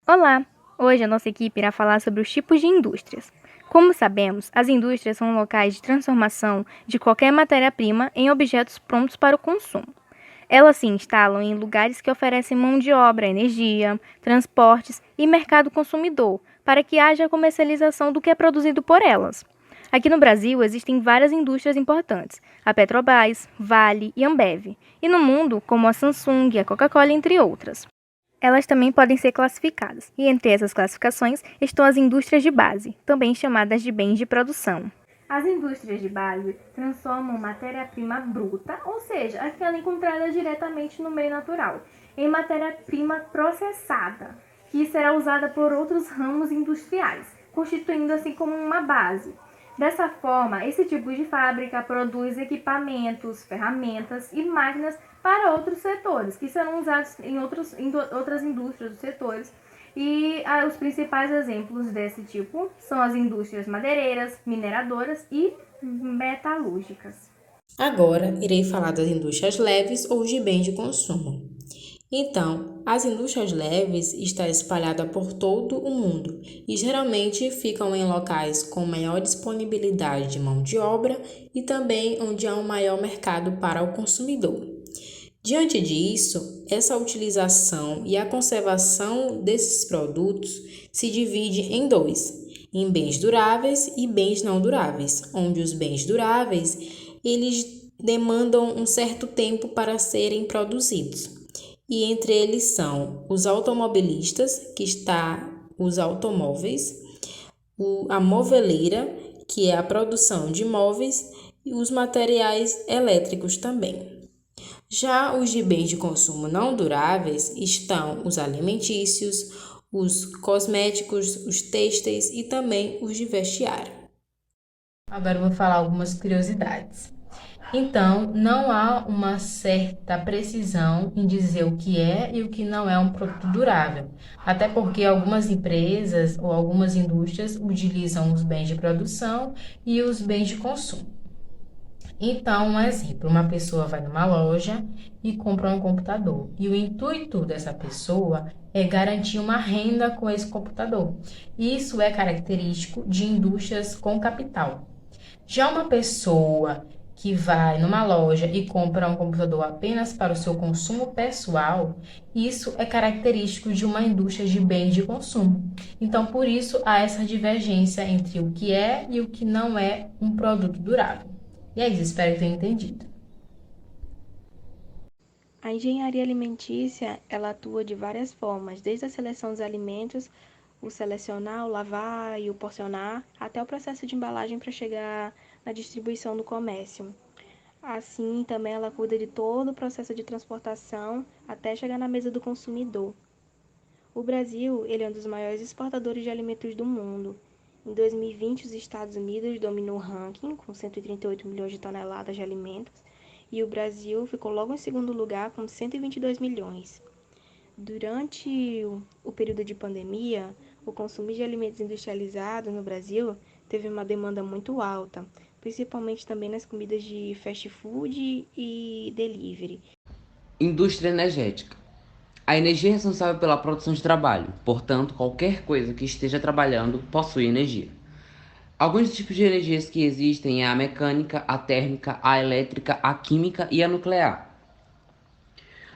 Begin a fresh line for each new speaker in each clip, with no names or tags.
Olá! Hoje a nossa equipe irá falar sobre os tipos de indústrias. Como sabemos, as indústrias são locais de transformação de qualquer matéria-prima em objetos prontos para o consumo. Elas se instalam em lugares que oferecem mão de obra, energia, transportes e mercado consumidor, para que haja a comercialização do que é produzido por elas. Aqui no Brasil existem várias indústrias importantes, a Petrobras, Vale e Ambev, e no mundo, como a Samsung e a Coca-Cola, entre outras. Elas também podem ser classificadas, e entre essas classificações estão as indústrias de base, também chamadas de bens de produção. As indústrias de base transformam matéria-prima bruta, ou seja, aquela encontrada diretamente no meio natural, em matéria-prima processada, que será usada por outros ramos industriais, constituindo assim como uma base. Dessa forma, esse tipo de fábrica produz equipamentos, ferramentas e máquinas para outros setores, que serão usados em outras indústrias dos setores. E os principais exemplos desse tipo são as indústrias madeireiras, mineradoras e metalúrgicas.
Agora irei falar das indústrias leves ou de bens de consumo. Então, as indústrias leves estão espalhadas por todo o mundo e geralmente ficam em locais com maior disponibilidade de mão de obra e também onde há um maior mercado para o consumidor. Diante disso, essa utilização e a conservação desses produtos se divide em dois, em bens duráveis e bens não duráveis, onde os bens duráveis eles demandam um certo tempo para serem produzidos. E entre eles são os automobilistas, que está os automóveis, a moveleira, que é a produção de móveis, e os materiais elétricos também. Já os de bens de consumo não duráveis estão os alimentícios, os cosméticos, os têxteis e também os de vestiário. Agora eu vou falar algumas curiosidades. Então, não há uma certa precisão em dizer o que é e o que não é um produto durável, até porque algumas empresas ou algumas indústrias utilizam os bens de produção e os bens de consumo. Então, um exemplo, uma pessoa vai numa loja e compra um computador, e o intuito dessa pessoa é garantir uma renda com esse computador. Isso é característico de indústrias com capital. Já uma pessoa que vai numa loja e compra um computador apenas para o seu consumo pessoal, isso é característico de uma indústria de bens de consumo. Então, por isso, há essa divergência entre o que é e o que não é um produto durável. E é isso, espero que tenha entendido.
A engenharia alimentícia, ela atua de várias formas, desde a seleção dos alimentos, o selecionar, o lavar e o porcionar, até o processo de embalagem para chegar na distribuição do comércio. Assim, também ela cuida de todo o processo de transportação até chegar na mesa do consumidor. O Brasil, ele é um dos maiores exportadores de alimentos do mundo. Em 2020, os Estados Unidos dominou o ranking com 138 milhões de toneladas de alimentos e o Brasil ficou logo em segundo lugar com 122 milhões. Durante o período de pandemia, o consumo de alimentos industrializados no Brasil teve uma demanda muito alta, principalmente também nas comidas de fast food e delivery.
Indústria energética. A energia é responsável pela produção de trabalho, portanto, qualquer coisa que esteja trabalhando possui energia. Alguns tipos de energias que existem é a mecânica, a térmica, a elétrica, a química e a nuclear.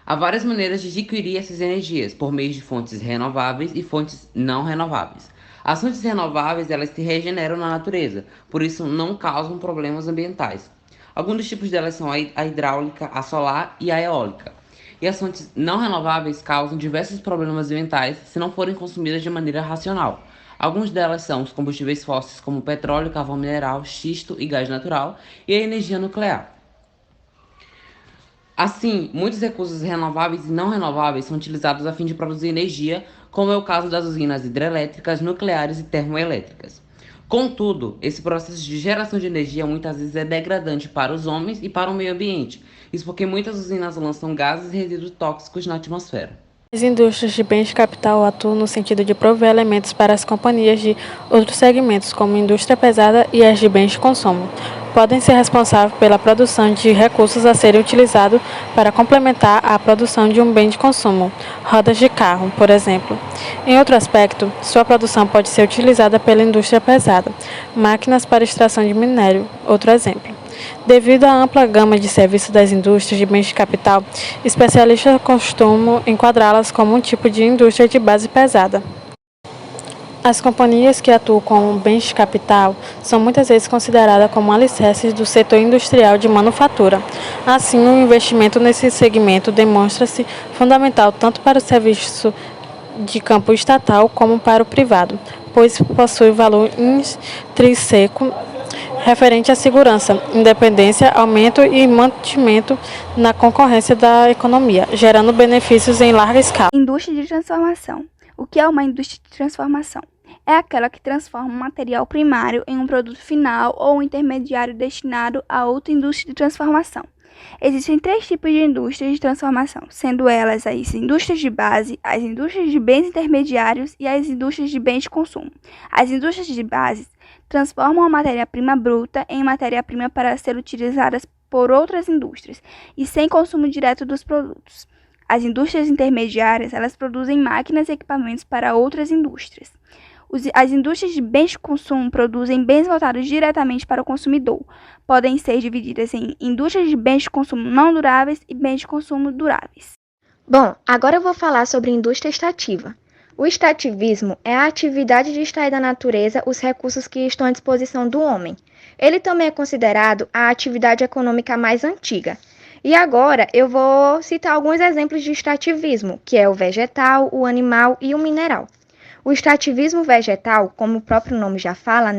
Há várias maneiras de adquirir essas energias, por meio de fontes renováveis e fontes não renováveis. As fontes renováveis, elas se regeneram na natureza, por isso não causam problemas ambientais. Alguns dos tipos delas são a hidráulica, a solar e a eólica. E as fontes não renováveis causam diversos problemas ambientais se não forem consumidas de maneira racional. Algumas delas são os combustíveis fósseis como petróleo, carvão mineral, xisto e gás natural, e a energia nuclear. Assim, muitos recursos renováveis e não renováveis são utilizados a fim de produzir energia, como é o caso das usinas hidrelétricas, nucleares e termoelétricas. Contudo, esse processo de geração de energia muitas vezes é degradante para os homens e para o meio ambiente. Isso porque muitas usinas lançam gases e resíduos tóxicos na atmosfera.
As indústrias de bens de capital atuam no sentido de prover elementos para as companhias de outros segmentos, como indústria pesada e as de bens de consumo. podem ser responsáveis pela produção de recursos a serem utilizados para complementar a produção de um bem de consumo, rodas de carro, por exemplo. Em outro aspecto, sua produção pode ser utilizada pela indústria pesada, máquinas para extração de minério, outro exemplo. Devido à ampla gama de serviços das indústrias de bens de capital, especialistas costumam enquadrá-las como um tipo de indústria de base pesada. As companhias que atuam com bens de capital são muitas vezes consideradas como alicerces do setor industrial de manufatura. Assim, o investimento nesse segmento demonstra-se fundamental tanto para o serviço de campo estatal como para o privado, pois possui valor intrínseco referente à segurança, independência, aumento e mantimento na concorrência da economia, gerando benefícios em larga escala.
Indústria de transformação. O que é uma indústria de transformação? É aquela que transforma um material primário em um produto final ou um intermediário destinado a outra indústria de transformação. Existem 3 tipos de indústrias de transformação, sendo elas as indústrias de base, as indústrias de bens intermediários e as indústrias de bens de consumo. As indústrias de base transformam a matéria-prima bruta em matéria-prima para ser utilizadas por outras indústrias e sem consumo direto dos produtos. As indústrias intermediárias, elas produzem máquinas e equipamentos para outras indústrias. As indústrias de bens de consumo produzem bens voltados diretamente para o consumidor. Podem ser divididas em indústrias de bens de consumo não duráveis e bens de consumo duráveis.
Bom, agora eu vou falar sobre indústria extrativa. O extrativismo é a atividade de extrair da natureza os recursos que estão à disposição do homem. Ele também é considerado a atividade econômica mais antiga. E agora eu vou citar alguns exemplos de extrativismo, que é o vegetal, o animal e o mineral. O extrativismo vegetal, como o próprio nome já fala,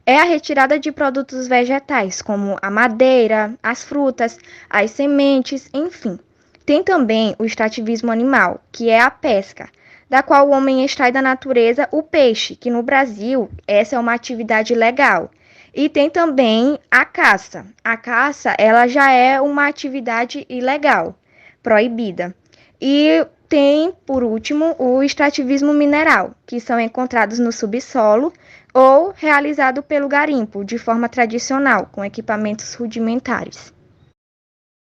é a retirada de produtos vegetais, como a madeira, as frutas, as sementes, enfim. Tem também o extrativismo animal, que é a pesca, da qual o homem extrai da natureza o peixe, que no Brasil essa é uma atividade legal. E tem também a caça. A caça, ela já é uma atividade ilegal, proibida. E tem, por último, o extrativismo mineral, que são encontrados no subsolo ou realizado pelo garimpo, de forma tradicional, com equipamentos rudimentares.